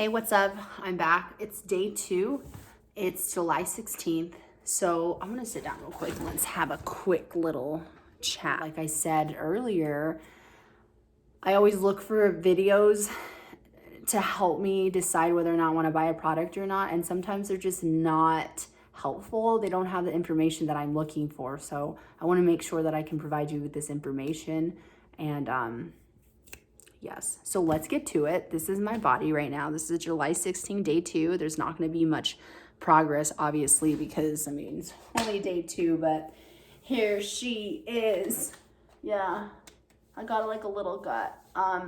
Hey, what's up? I'm back. It's day 2. It's July 16th. So I'm gonna sit down real quick and let's have a quick little chat. Like I said earlier, I always look for videos to help me decide whether or not I want to buy a product or not. And sometimes they're just not helpful. They don't have the information that I'm looking for. So I want to make sure that I can provide you with this information. And yes, so let's get to it. This is my body right now. This is July 16, day 2. There's not going to be much progress, obviously, because, I mean, it's only day 2, but here she is. Yeah, I got like a little gut. I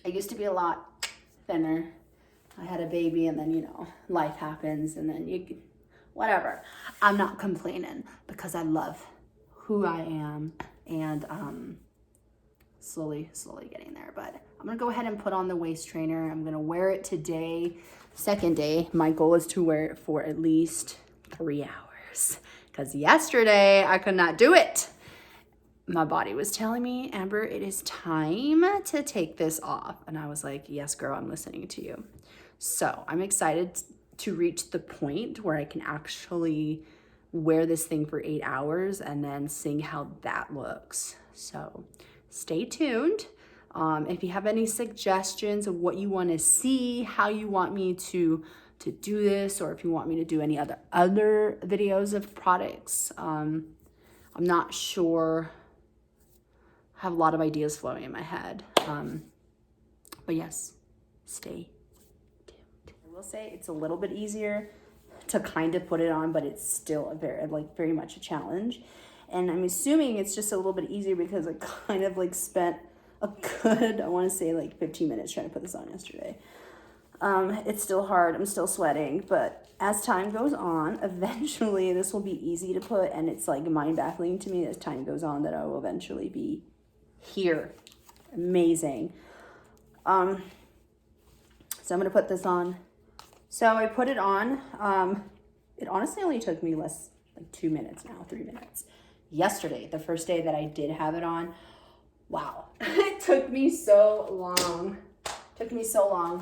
used to be a lot thinner. I had a baby and then, life happens and then whatever. I'm not complaining because I love who I am and, slowly getting there. But I'm gonna go ahead and put on the waist trainer. I'm gonna wear it today, second day. My goal is to wear it for at least 3 hours because yesterday I could not do it. My body was telling me, Amber, it is time to take this off. And I was like, yes, girl, I'm listening to you. So I'm excited to reach the point where I can actually wear this thing for 8 hours and then seeing how that looks. So stay tuned. If you have any suggestions of what you want to see, how you want me to do this, or if you want me to do any other videos of products, I'm not sure. I have a lot of ideas flowing in my head. But yes, stay tuned. I will say it's a little bit easier to kind of put it on, but it's still very much a challenge. And I'm assuming it's just a little bit easier because I kind of spent a good, I want to say 15 minutes trying to put this on yesterday. It's still hard. I'm still sweating, but as time goes on, eventually this will be easy to put, and it's mind-baffling to me as time goes on that I will eventually be here. Amazing. So I'm going to put this on. So I put it on. It honestly only took me less 2 minutes now, 3 minutes. Yesterday, the first day that I did have it on, wow, it took me so long.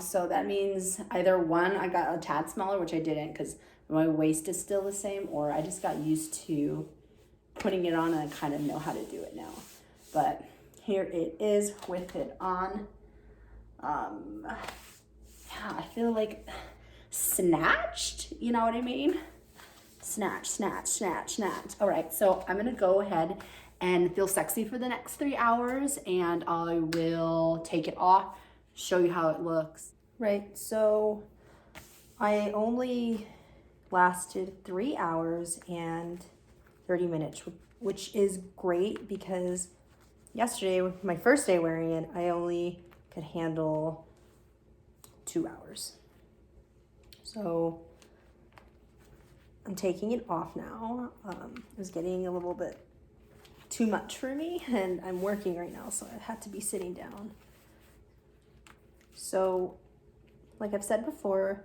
So that means either one, I got a tad smaller, which I didn't because my waist is still the same, or I just got used to putting it on and I kind of know how to do it now. But here it is with it on. Yeah, I feel like snatched, you know what I mean? Snatch. All right, so I'm gonna go ahead and feel sexy for the next 3 hours, and I will take it off, show you how it looks. Right, so I only lasted 3 hours and 30 minutes, which is great because yesterday, my first day wearing it, I only could handle 2 hours. So I'm taking it off now. It was getting a little bit too much for me, and I'm working right now, so I had to be sitting down. So, like I've said before,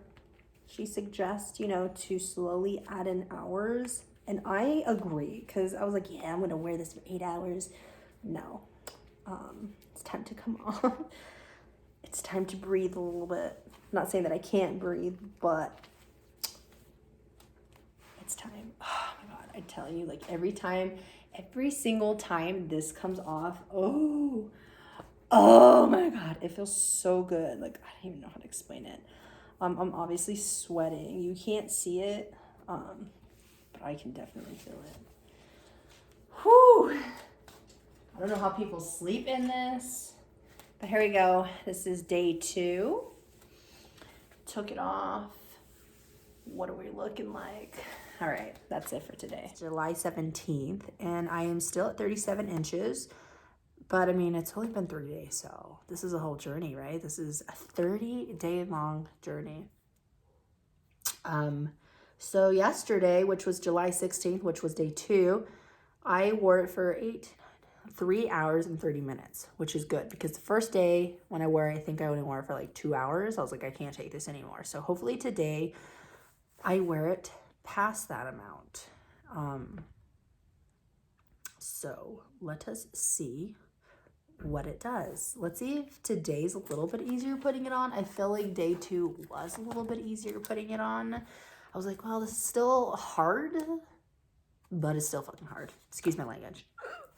she suggests, to slowly add in hours, and I agree, because I was like, yeah, I'm gonna wear this for 8 hours. No, it's time to come on. It's time to breathe a little bit. I'm not saying that I can't breathe, but it's time. Oh my God, I tell you, every single time this comes off, oh my God, it feels so good. I don't even know how to explain it. I'm obviously sweating. You can't see it, but I can definitely feel it. Whew. I don't know how people sleep in this, but here we go. This is day 2. Took it off. What are we looking like? All right, that's it for today. It's July 17th, and I am still at 37 inches, but I mean, it's only been 3 days, so this is a whole journey, right? This is a 30-day-long journey. So yesterday, which was July 16th, which was day 2, I wore it for 3 hours and 30 minutes, which is good because the first day when I wore it, I think I only wore it for 2 hours. I was like, I can't take this anymore. So hopefully today I wear it past that amount. So let us see what it does. Let's see if today's a little bit easier putting it on. I feel like day 2 was a little bit easier putting it on. I was like, well, this is still hard, but it's still fucking hard. Excuse my language.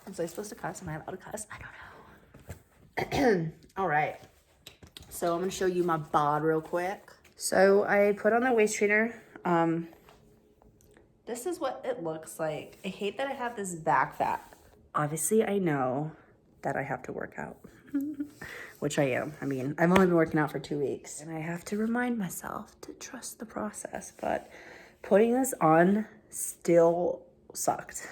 Was I supposed to cuss? Am I allowed to cuss? I don't know. All right. So I'm going to show you my bod real quick. So I put on the waist trainer. This is what it looks like. I hate that I have this back fat. Obviously, I know that I have to work out, which I am. I mean, I've only been working out for 2 weeks, and I have to remind myself to trust the process, but putting this on still sucked.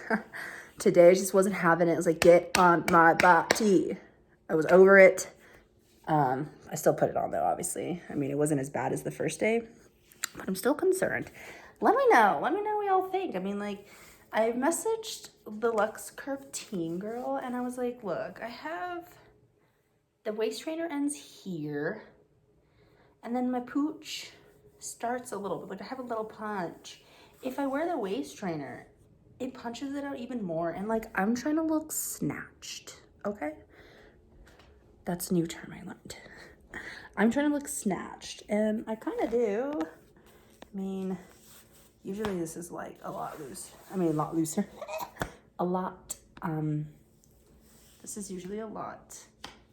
Today, I just wasn't having it. It was like, get on my body. I was over it. I still put it on, though, obviously. I mean, it wasn't as bad as the first day, but I'm still concerned. Let me know what y'all think. I mean, like, I messaged the Luxx Curve team girl, and I was like, look, I have the waist trainer ends here, and then my pooch starts a little bit. Like, I have a little punch. If I wear the waist trainer, it punches it out even more, and, like, I'm trying to look snatched, okay? That's a new term I learned. I'm trying to look snatched, and I kind of do. I mean, usually this is like a lot loose. I mean, a lot looser. A lot. This is usually a lot.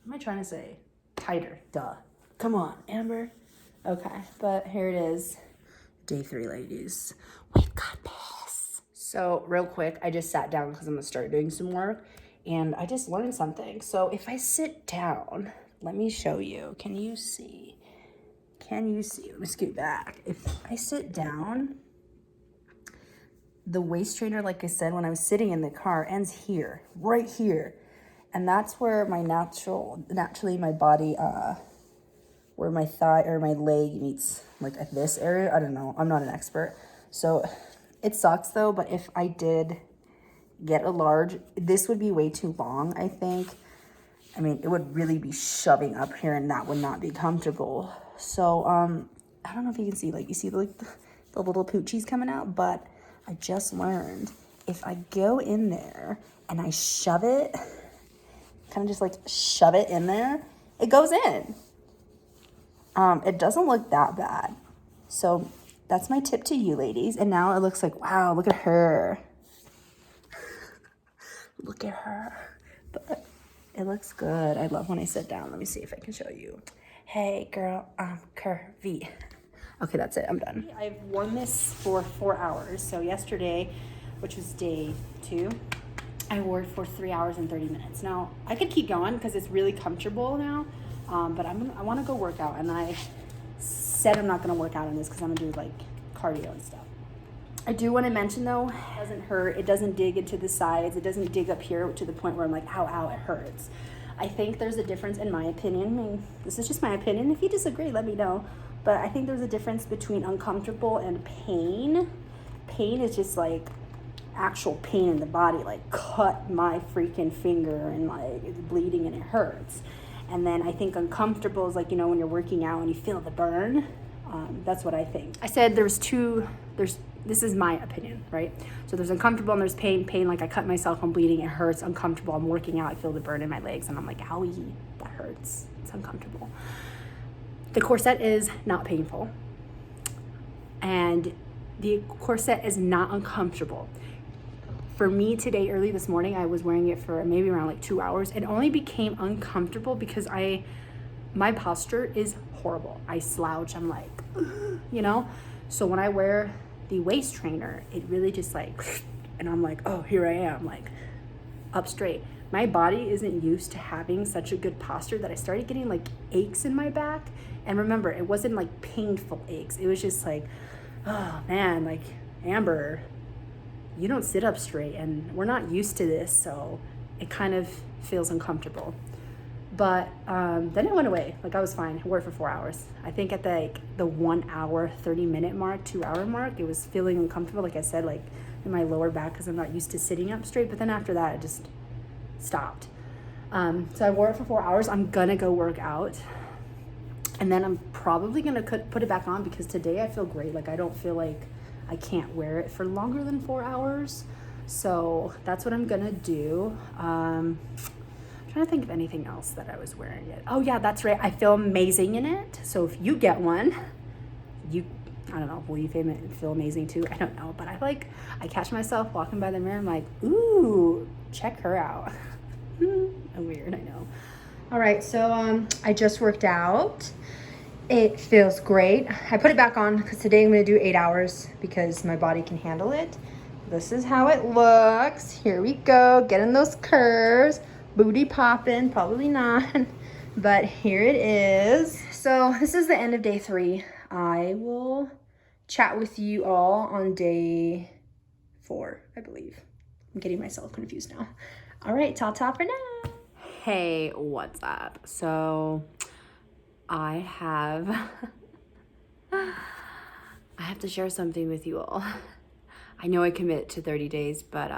What am I trying to say? Tighter. Duh. Come on, Amber. Okay, but here it is. Day 3, ladies. We've got this. So real quick, I just sat down because I'm gonna start doing some work, and I just learned something. So if I sit down, let me show you. Can you see? Can you see? Let me scoot back. If I sit down, the waist trainer, like I said, when I was sitting in the car, ends here, right here. And that's where my naturally my body, where my thigh or my leg meets, like at this area. I don't know. I'm not an expert. So it sucks though, but if I did get a large, this would be way too long, I think. I mean, it would really be shoving up here, and that would not be comfortable. So, I don't know if you can see, like, you see like the little poochies coming out, but I just learned if I go in there and I shove it, kind of just like shove it in there, it goes in. It doesn't look that bad. So that's my tip to you ladies. And now it looks like, wow, look at her. Look at her. But it looks good. I love when I sit down. Let me see if I can show you. Hey girl, I'm curvy. Okay, that's it. I'm done. I've worn this for 4 hours. So yesterday, which was day 2, I wore it for 3 hours and 30 minutes. Now, I could keep going because it's really comfortable now, but I want to go work out. And I said I'm not going to work out in this because I'm going to do like cardio and stuff. I do want to mention though, it doesn't hurt. It doesn't dig into the sides. It doesn't dig up here to the point where I'm like, ow, ow, it hurts. I think there's a difference in my opinion. I mean, this is just my opinion. If you disagree, let me know. But I think there's a difference between uncomfortable and pain. Pain is just like actual pain in the body, like cut my freaking finger and like it's bleeding and it hurts. And then I think uncomfortable is like, you know, when you're working out and you feel the burn. That's what I think. I said this is my opinion, right? So there's uncomfortable and there's pain. Pain, like I cut myself, I'm bleeding, it hurts. Uncomfortable, I'm working out, I feel the burn in my legs and I'm like, owie, that hurts. It's uncomfortable. The corset is not painful. And the corset is not uncomfortable. For me today, early this morning, I was wearing it for maybe around like 2 hours. It only became uncomfortable because my posture is horrible. I slouch, I'm like, you know? So when I wear the waist trainer, it really just like, and I'm like, oh, here I am, like up straight. My body isn't used to having such a good posture that I started getting like aches in my back. And remember, it wasn't like painful aches. It was just like, oh man, like Amber, you don't sit up straight and we're not used to this. So it kind of feels uncomfortable. But then it went away. Like I was fine. I wore it for 4 hours. I think at the 1 hour, 30 minute mark, 2 hour mark, it was feeling uncomfortable. Like I said, like in my lower back because I'm not used to sitting up straight. But then after that, it just stopped. So I wore it for 4 hours. I'm gonna go work out. And then I'm probably gonna put it back on because today I feel great. Like I don't feel like I can't wear it for longer than 4 hours. So that's what I'm gonna do. trying to think of anything else that I was wearing it. Oh yeah, that's right. I feel amazing in it. So if you get one, I don't know, will you feel amazing too? I don't know, but I catch myself walking by the mirror. I'm like, ooh, check her out. I'm weird, I know. All right, so I just worked out. It feels great. I put it back on because today I'm gonna do 8 hours because my body can handle it. This is how it looks. Here we go, getting those curves. Booty popping, probably not, but here it is. So this is the end of day 3. I will chat with you all on day 4, I believe. I'm getting myself confused now. All right, ta-ta for now. Hey, what's up? So I have to share something with you all. I know I commit to 30 days, but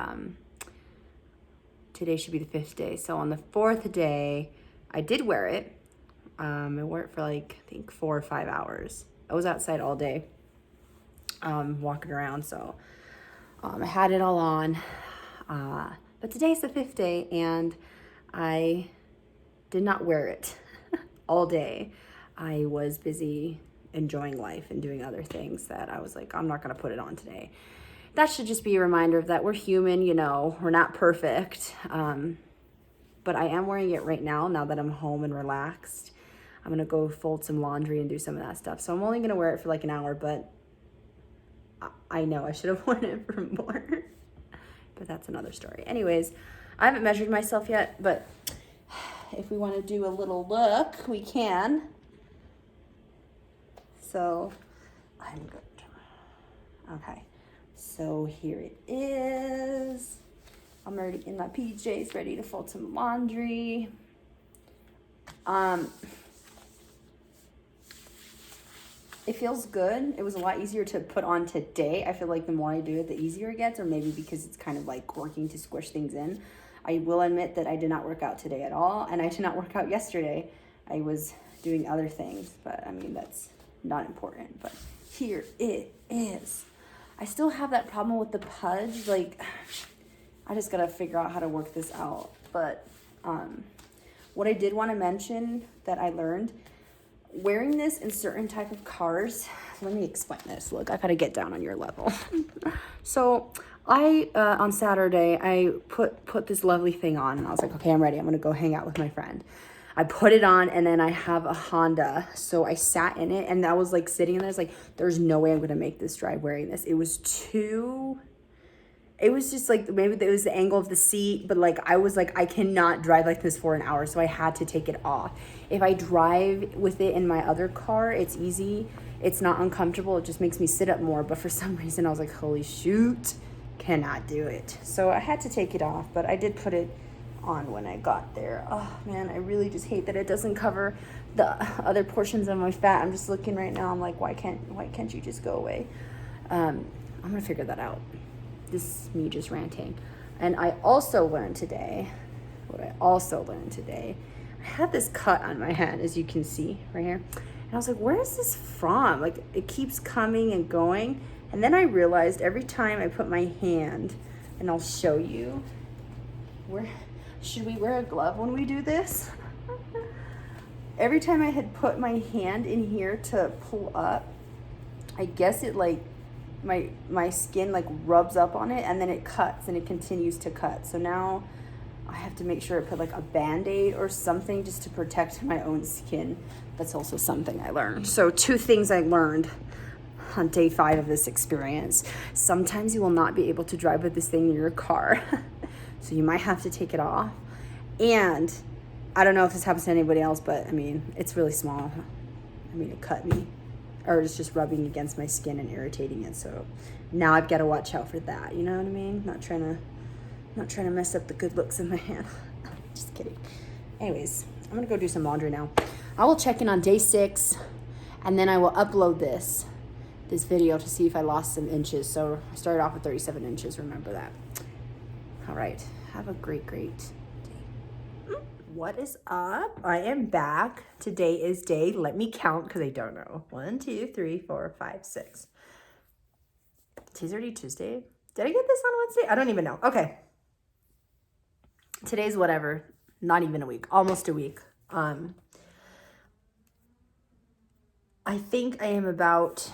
today should be the 5th day. So on the 4th day, I did wear it. I wore it for like, I think 4 or 5 hours. I was outside all day, walking around. So I had it all on. But today's the 5th day and I did not wear it all day. I was busy enjoying life and doing other things that I was like, I'm not going to put it on today. That should just be a reminder of that we're human, you know, we're not perfect. But I am wearing it right now that I'm home and relaxed. I'm going to go fold some laundry and do some of that stuff. So I'm only going to wear it for like an hour, but I know I should have worn it for more. But that's another story. Anyways, I haven't measured myself yet, but if we want to do a little look, we can. So I'm good. Okay. So here it is. I'm already in my PJs, ready to fold some laundry. It feels good. It was a lot easier to put on today. I feel like the more I do it, the easier it gets, or maybe because it's kind of like working to squish things in. I will admit that I did not work out today at all, and I did not work out yesterday. I was doing other things, but I mean, that's not important. But here it is. I still have that problem with the pudge. Like, I just gotta figure out how to work this out. But what I did want to mention that I learned, wearing this in certain type of cars, let me explain this. Look, I gotta get down on your level. So I, on Saturday, I put this lovely thing on and I was like, okay, I'm ready. I'm gonna go hang out with my friend. I put it on and then I have a Honda. So I sat in it and I was like sitting there. I was like, there's no way I'm gonna make this drive wearing this. It was just like, maybe it was the angle of the seat, but like, I was like, I cannot drive like this for an hour. So I had to take it off. If I drive with it in my other car, it's easy. It's not uncomfortable. It just makes me sit up more. But for some reason I was like, holy shoot, cannot do it. So I had to take it off, but I did put it on when I got there. Oh man, I really just hate that it doesn't cover the other portions of my fat. I'm just looking right now. I'm like, why can't you just go away? I'm gonna figure that out. This is me just ranting. And I also learned today, I had this cut on my hand, as you can see right here. And I was like, where is this from? Like, it keeps coming and going. And then I realized every time I put my hand, and I'll show you, should we wear a glove when we do this? Every time I had put my hand in here to pull up, I guess it like, my skin like rubs up on it and then it cuts and it continues to cut. So now I have to make sure I put like a Band-Aid or something just to protect my own skin. That's also something I learned. So 2 things I learned on day 5 of this experience. Sometimes you will not be able to drive with this thing in your car. So you might have to take it off. And I don't know if this happens to anybody else, but I mean, it's really small. I mean, it cut me. Or it's just rubbing against my skin and irritating it. So now I've got to watch out for that. You know what I mean? Not trying to mess up the good looks in my hand. Just kidding. Anyways, I'm gonna go do some laundry now. I will check in on day 6, and then I will upload this video to see if I lost some inches. So I started off with 37 inches. Remember that. All right. Have a great day. What is up? I am back. Today is day, let me count because I don't know. 1, 2, 3, 4, 5, 6. Today's already Tuesday. Did I get this on Wednesday? I don't even know. Okay. Today's whatever. not even a week, almost a week. I think I am about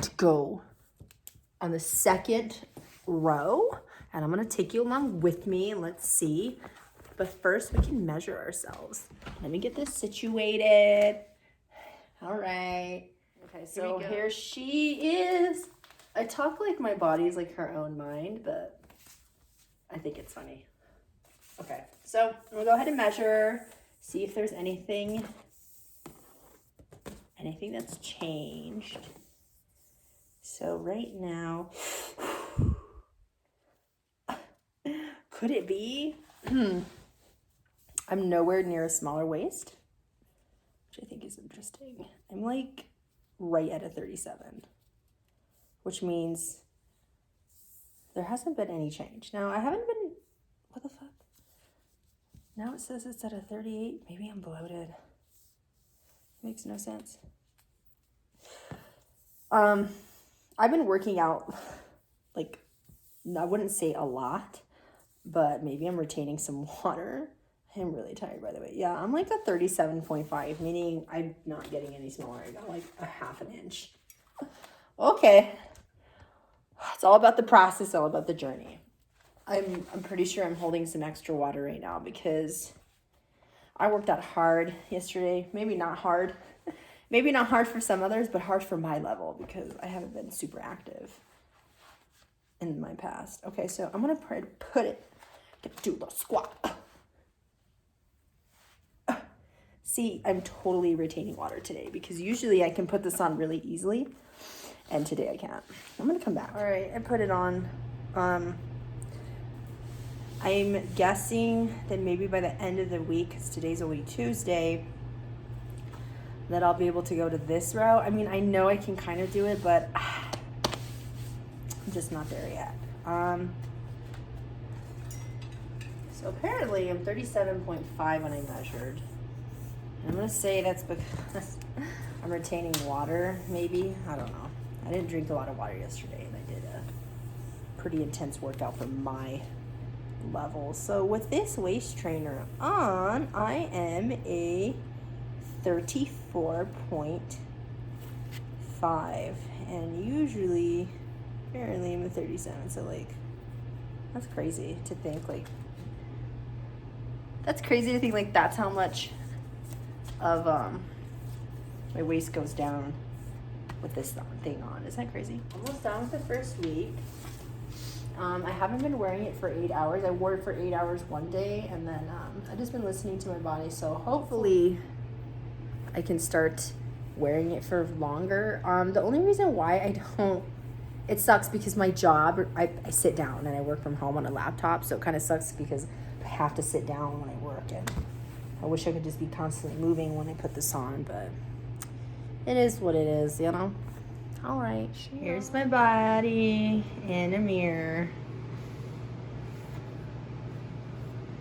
to go on the second row, and I'm gonna take you along with me and let's see. But first we can measure ourselves. Let me get this situated. All right. Okay, so here she is. I talk like my body's like her own mind, but I think it's funny. Okay, so I'm gonna go ahead and measure, see if there's anything that's changed. So right now, could it be? I'm nowhere near a smaller waist, which I think is interesting. I'm like right at a 37, which means there hasn't been any change. Now I haven't been, what the fuck? Now it says it's at a 38. Maybe I'm bloated. Makes no sense. I've been working out, like, I wouldn't say a lot, but maybe I'm retaining some water. I'm really tired, by the way. Yeah, I'm like a 37.5, meaning I'm not getting any smaller. I got like a half an inch. Okay. It's all about the process, all about the journey. I'm pretty sure I'm holding some extra water right now because I worked out hard yesterday. Maybe not hard. Maybe not hard for some others, but hard for my level because I haven't been super active in my past. Okay, so I'm going to put it, do a little squat. See, I'm totally retaining water today because usually I can put this on really easily, and today I can't. I'm going to come back. All right, I put it on. I'm guessing that maybe by the end of the week, because today's only Tuesday, that I'll be able to go to this row. I mean, I know I can kind of do it, but I'm just not there yet. So apparently I'm 37.5 when I measured. And I'm going to say that's because I'm retaining water, maybe. I don't know. I didn't drink a lot of water yesterday, and I did a pretty intense workout for my level. So with this waist trainer on, I am a 34.5, and usually apparently I'm a 37, so like that's crazy to think like that's how much of my waist goes down with this thing on. Isn't that crazy? Almost done with the first week. I haven't been wearing it for 8 hours. I wore it for 8 hours one day, and then I've just been listening to my body, so hopefully I can start wearing it for longer. The only reason why I don't, it sucks because my job, I sit down and I work from home on a laptop, so it kind of sucks because I have to sit down when I work, and I wish I could just be constantly moving when I put this on, but it is what it is, you know? All right, here's my body in a mirror.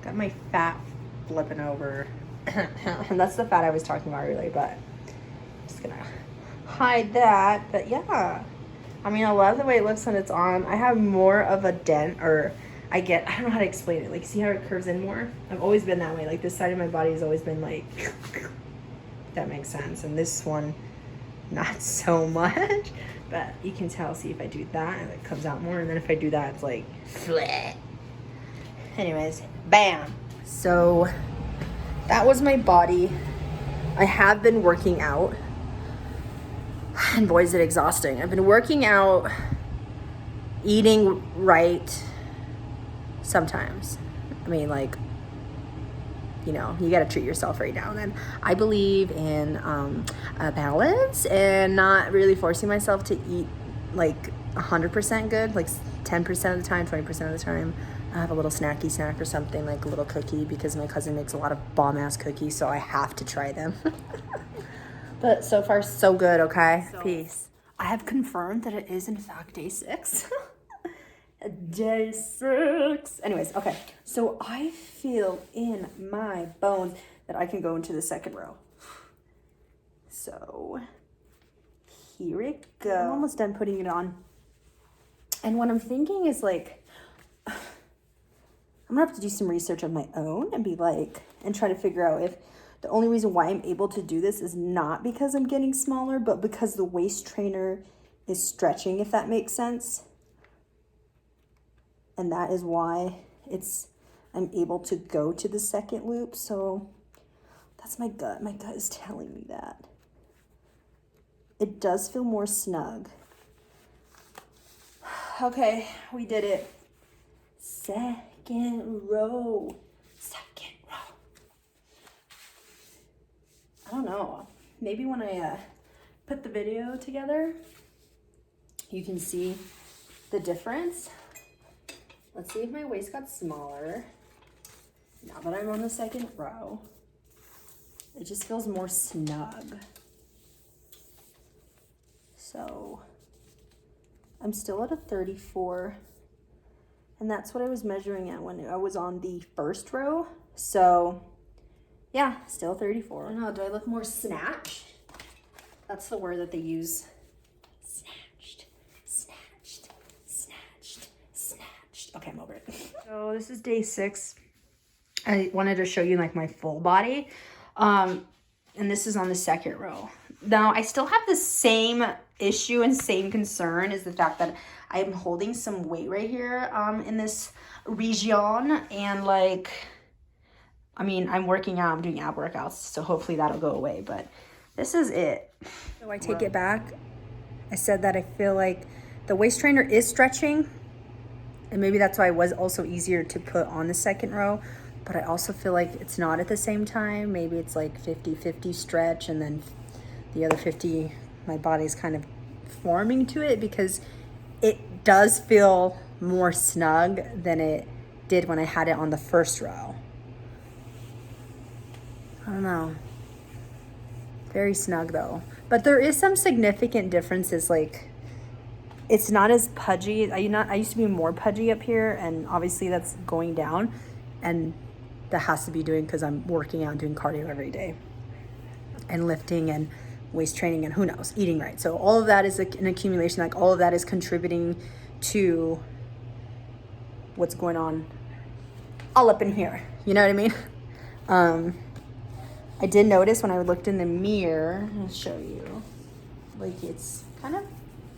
Got my fat flipping over. And that's the fat I was talking about earlier, but I'm just gonna hide that. But yeah, I mean, I love the way it looks when it's on. I have more of a dent, or I don't know how to explain it. Like, see how it curves in more? I've always been that way. Like, this side of my body has always been like, if that makes sense. And this one, not so much, but you can tell. See, if I do that, and it comes out more, and then if I do that, it's like flat. Anyways, bam. So that was my body. I have been working out, and boy, is it exhausting. I've been working out, eating right sometimes. I mean, like, you know, you got to treat yourself right now and then. I believe in a balance and not really forcing myself to eat like 100% good, like 10% of the time, 20% of the time. I have a little snack or something, like a little cookie, because my cousin makes a lot of bomb-ass cookies, so I have to try them. But so far, so good, okay? So, peace. I have confirmed that it is, in fact, day 6. Day 6. Anyways, okay. So I feel in my bones that I can go into the second row. So here it goes. I'm almost done putting it on. And what I'm thinking is like, I'm I'm gonna have to do some research of my own and be like, and try to figure out if the only reason why I'm able to do this is not because I'm getting smaller, but because the waist trainer is stretching, if that makes sense. And that is why I'm able to go to the second loop. So that's my gut. My gut is telling me that. It does feel more snug. Okay, we did it. Second row. Second row. I don't know. Maybe when I put the video together, you can see the difference. Let's see if my waist got smaller. Now that I'm on the second row, it just feels more snug. So I'm still at a 34, and that's what I was measuring at when I was on the first row. So yeah, still 34. I don't know, do I look more snatched? That's the word that they use. Snatched, snatched, snatched, snatched. Okay, I'm over it. So this is day 6. I wanted to show you like my full body. And this is on the second row. Now, I still have the same issue and same concern is the fact that I'm holding some weight right here in this region. And like, I mean, I'm working out, I'm doing ab workouts, so hopefully that'll go away. But this is it. So I take it back. I said that I feel like the waist trainer is stretching. And maybe that's why it was also easier to put on the second row. But I also feel like it's not at the same time. Maybe it's like 50-50 stretch, and then the other 50, my body's kind of forming to it, because it does feel more snug than it did when I had it on the first row. I don't know. Very snug though. But there is some significant differences. Like, it's not as pudgy. I used to be more pudgy up here, and obviously that's going down. And that has to be doing because I'm working out and doing cardio every day and lifting and waist training and who knows, eating right. So all of that is an accumulation. Like, all of that is contributing to what's going on all up in here. You know what I mean? I did notice when I looked in the mirror, I'll show you, like, it's kind of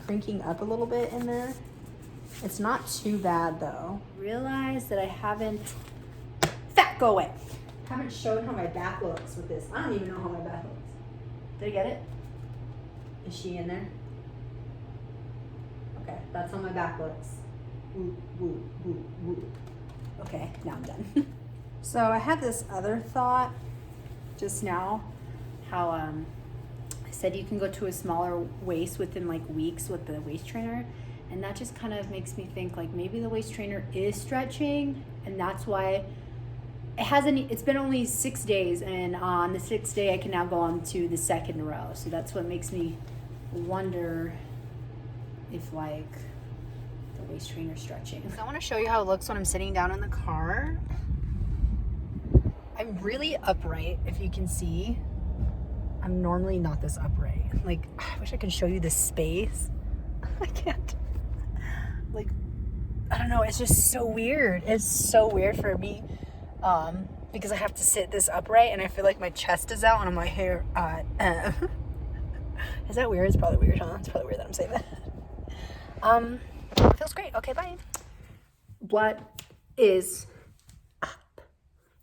cranking up a little bit in there. It's not too bad though. Realize that I haven't, fat, go away. Haven't showed how my back looks with this. I don't even know how my back looks. Did I get it? Is she in there? Okay, that's how my back looks. Woo, woo, woo, woo. Okay, now I'm done. So I had this other thought just now, how I said you can go to a smaller waist within like weeks with the waist trainer, and that just kind of makes me think like maybe the waist trainer is stretching, and that's why it's been only 6 days, and on the 6th day I can now go on to the second row. So that's what makes me wonder if like the waist trainer stretching. So I want to show you how it looks when I'm sitting down in the car. I'm really upright, if you can see. I'm normally not this upright. Like, I wish I could show you this space. I can't. Like, I don't know, it's just so weird. It's so weird for me because I have to sit this upright, and I feel like my chest is out and I'm like, here, is that weird? It's probably weird, huh? It's probably weird that I'm saying that. It feels great. Okay, bye. What is up?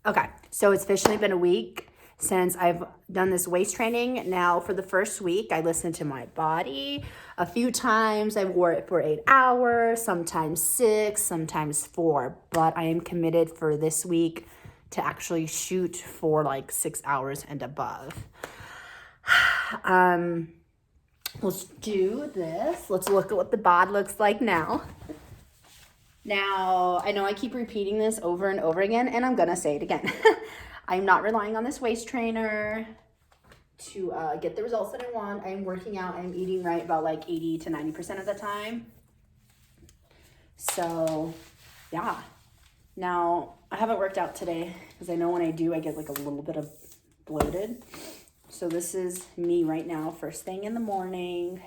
Okay, so it's officially been a week since I've done this waist training. Now, for the first week, I listened to my body a few times. I wore it for 8 hours, sometimes 6, sometimes 4, but I am committed for this week to actually shoot for like 6 hours and above. Let's do this. Let's look at what the bod looks like now. Now, I know I keep repeating this over and over again, and I'm gonna say it again. I'm not relying on this waist trainer to get the results that I want. I'm working out, I'm eating right about like 80 to 90% of the time. So, yeah. Now, I haven't worked out today because I know when I do, I get like a little bit of bloated. So this is me right now, first thing in the morning.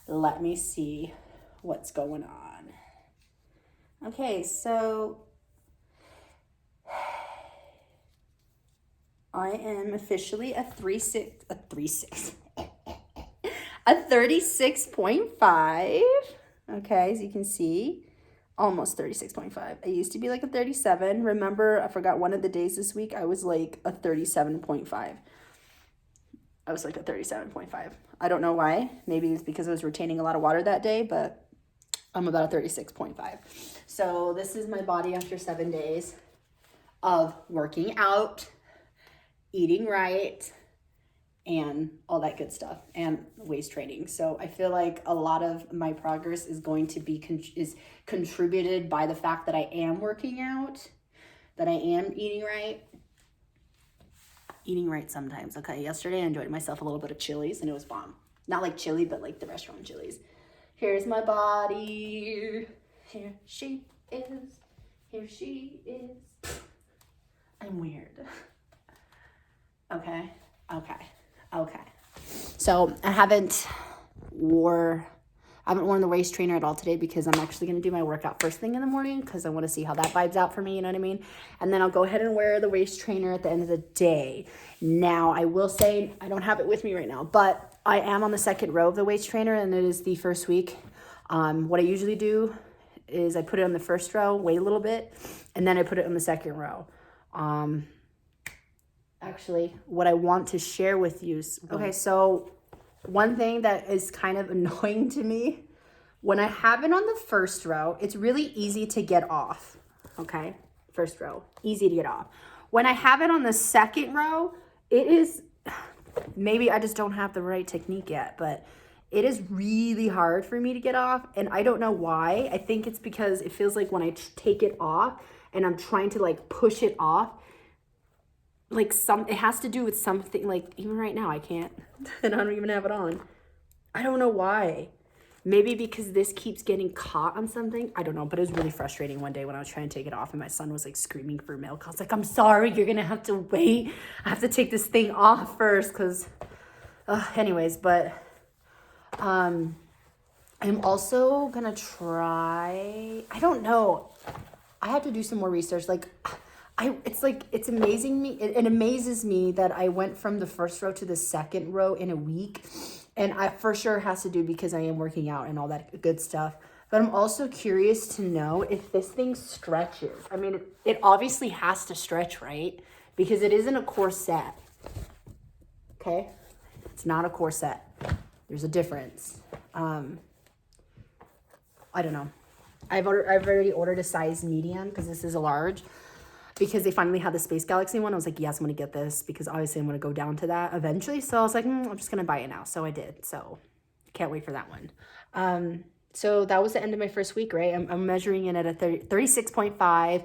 Let me see what's going on. Okay, so I am officially a 36.5. Okay, as you can see, almost 36.5. I used to be like a 37. Remember, I forgot one of the days this week, I was like a 37.5. I was like a 37.5. I don't know why. Maybe it's because I was retaining a lot of water that day, but I'm about a 36.5. So this is my body after 7 days of working out, eating right, and all that good stuff, and waist training. So I feel like a lot of my progress is going to be contributed by the fact that I am working out, that I am eating right. Eating right sometimes, okay? Yesterday I enjoyed myself a little bit of Chili's and it was bomb. Not like chili, but like the restaurant Chili's. Here's my body. Here she is. Here she is. I'm weird. Okay. So I haven't worn the waist trainer at all today because I'm actually going to do my workout first thing in the morning because I want to see how that vibes out for me, you know what I mean? And then I'll go ahead and wear the waist trainer at the end of the day. Now, I will say, I don't have it with me right now, but I am on the second row of the waist trainer and it is the first week. What I usually do is I put it on the first row, wait a little bit, and then I put it on the second row. Actually, what I want to share with you is, okay, so one thing that is kind of annoying to me, when I have it on the first row, it's really easy to get off, okay? First row, easy to get off. When I have it on the second row, it is, maybe I just don't have the right technique yet, but it is really hard for me to get off, and I don't know why. I think it's because it feels like when I take it off and I'm trying to like push it off, like it has to do with something, like even right now I can't, and I don't even have it on. I don't know why. Maybe because this keeps getting caught on something. I don't know, but it was really frustrating one day when I was trying to take it off and my son was like screaming for milk. I was like, I'm sorry, you're gonna have to wait. I have to take this thing off first because, anyways, but I'm also gonna try, I don't know. I have to do some more research. Like, it amazes me that I went from the first row to the second row in a week. And I for sure has to do because I am working out and all that good stuff. But I'm also curious to know if this thing stretches. I mean, it obviously has to stretch, right? Because it isn't a corset. Okay? It's not a corset. There's a difference. I don't know. I've already ordered a size medium because this is a large. Because they finally had the Space Galaxy one. I was like, yes, I'm going to get this because obviously I'm going to go down to that eventually. So I was like, I'm just going to buy it now. So I did. So can't wait for that one. So that was the end of my first week, right? I'm measuring it at a 36.5.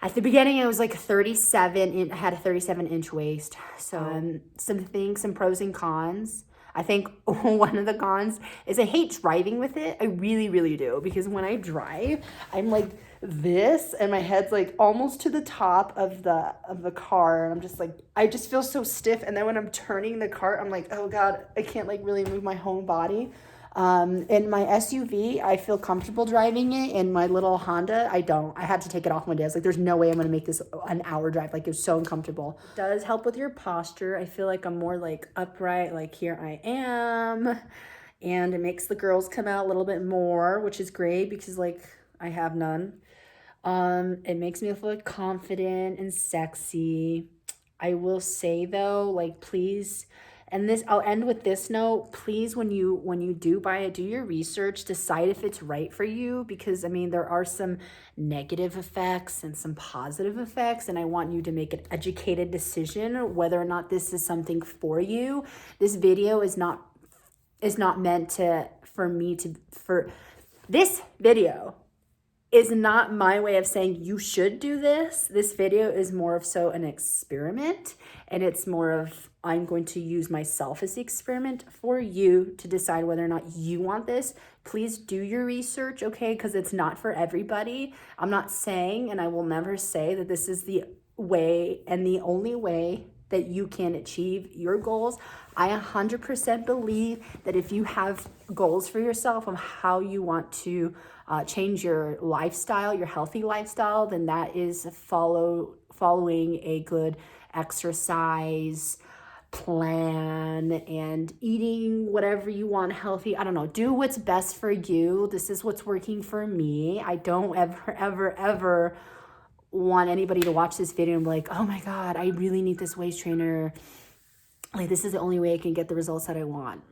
At the beginning, it was like 37. I had a 37-inch waist. So some pros and cons. I think one of the cons is I hate driving with it. I really, really do. Because when I drive, I'm like this and my head's like almost to the top of the car. And I'm just like, I just feel so stiff. And then when I'm turning the cart, I'm like, oh God, I can't like really move my whole body. In my SUV, I feel comfortable driving it. In my little Honda, I don't. I had to take it off one day. I was like, there's no way I'm going to make this an hour drive. Like, it's so uncomfortable. It does help with your posture. I feel like I'm more like upright, like here I am. And it makes the girls come out a little bit more, which is great because like I have none. It makes me feel like confident and sexy. I will say though, like please, and this, I'll end with this note. Please, when you do buy it, do your research, decide if it's right for you, because I mean, there are some negative effects and some positive effects, and I want you to make an educated decision whether or not this is something for you. This video is not meant for this video is not my way of saying you should do this. This video is more of so an experiment, and it's more of I'm going to use myself as the experiment for you to decide whether or not you want this. Please do your research, okay? Because it's not for everybody. I'm not saying, and I will never say that this is the way and the only way that you can achieve your goals. I 100% believe that if you have goals for yourself of how you want to change your lifestyle, your healthy lifestyle, then that is following a good exercise plan and eating whatever you want healthy. I don't know. Do what's best for you. This is what's working for me. I don't ever want anybody to watch this video and be like, oh my God, I really need this waist trainer. Like, this is the only way I can get the results that I want.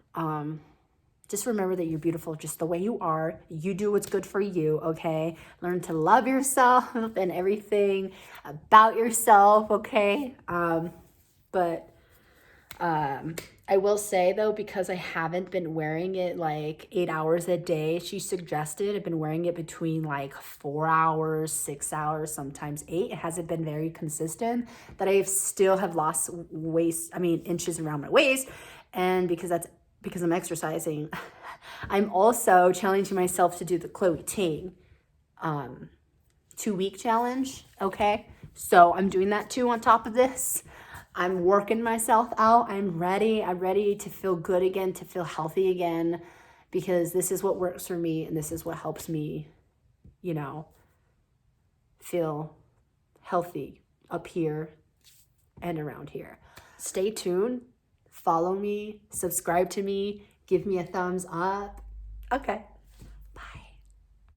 Just remember that you're beautiful just the way you are. You do what's good for you, okay? Learn to love yourself and everything about yourself, okay? I will say though, because I haven't been wearing it like 8 hours a day, she suggested I've been wearing it between like 4 hours, 6 hours, sometimes 8. It hasn't been very consistent, that I still have lost inches around my waist. And because I'm exercising, I'm also challenging myself to do the Chloe Ting 2-week challenge, okay? So I'm doing that too on top of this. I'm working myself out. I'm ready to feel good again, to feel healthy again, because this is what works for me and this is what helps me, you know, feel healthy up here and around here. Stay tuned, follow me, subscribe to me, give me a thumbs up. Okay.